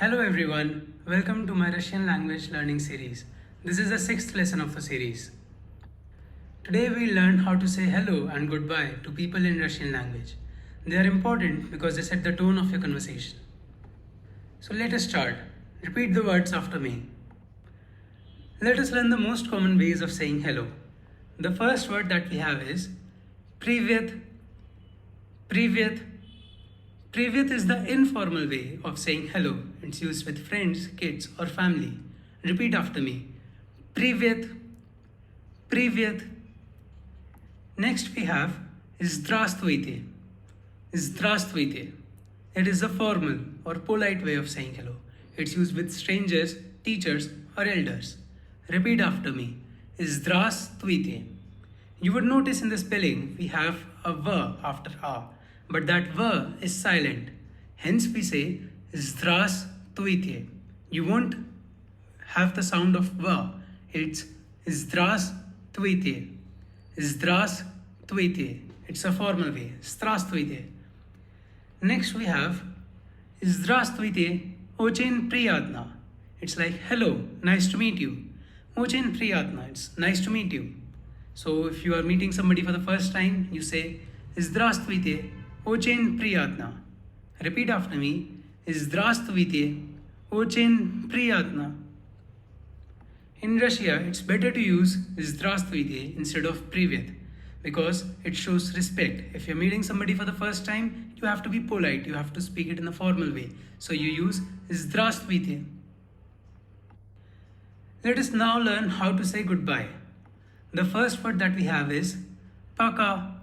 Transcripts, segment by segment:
Hello everyone, welcome to my Russian language learning series. This is the sixth lesson of the series. Today we learn how to say hello and goodbye to people in Russian language. They are important because they set the tone of your conversation. So let us start. Repeat the words after me. Let us learn the most common ways of saying hello. The first word that we have is Privyet. Privyet. Privyet is the informal way of saying hello. It's used with friends, kids, or family. Repeat after me. Privyet. Privyet. Next we have Здравствуйте. Здравствуйте. It is a formal or polite way of saying hello. It's used with strangers, teachers, or elders. Repeat after me. Здравствуйте. You would notice in the spelling we have a V after A, but that V is silent. Hence we say Здравствуйте. You won't have the sound of V. It's Здравствуйте. Здравствуйте. It's a formal way. Здравствуйте. Next we have Здравствуйте. Очень приятно. It's like hello, nice to meet you. Очень приятно. It's nice to meet you. So if you are meeting somebody for the first time, you say Здравствуйте. Очень приятно. Repeat after me. Здравствуйте. Очень приятно. In Russia, it's better to use Здравствуйте instead of Privyet because it shows respect. If you're meeting somebody for the first time, you have to be polite. You have to speak it in a formal way. So you use Здравствуйте. Let us now learn how to say goodbye. The first word that we have is Пока.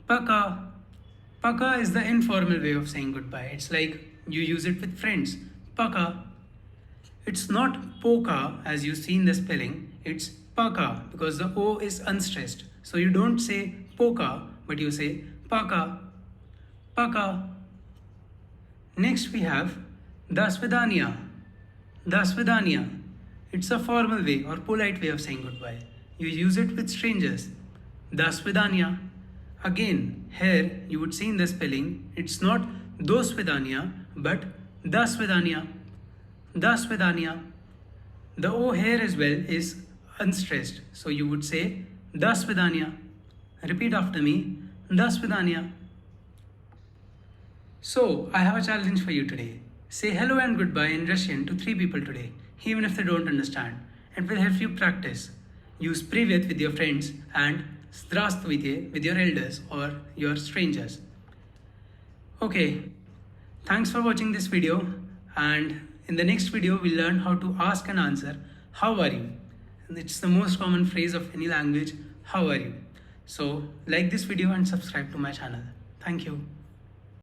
Пока. Пока is the informal way of saying goodbye. It's like you use it with friends. Пока. It's not Poka as you see in the spelling. It's Пока because the O is unstressed. So you don't say Poka, but you say Пока. Пока. Next we have До свидания. До свидания. It's a formal way or polite way of saying goodbye. You use it with strangers. До свидания. Again, here you would see in the spelling, it's not До свидания, but До свидания. До свидания. The O here as well is unstressed. So you would say До свидания. Repeat after me. До свидания. So, I have a challenge for you today. Say hello and goodbye in Russian to 3 people today, even if they don't understand. It will help you practice. Use Privyet with your friends and Здравствуйте with your elders or your strangers. Okay, thanks for watching this video, and in the next video we'll learn how to ask and answer how are you. And it's the most common phrase of any language, how are you. So like this video and subscribe to my channel. Thank you.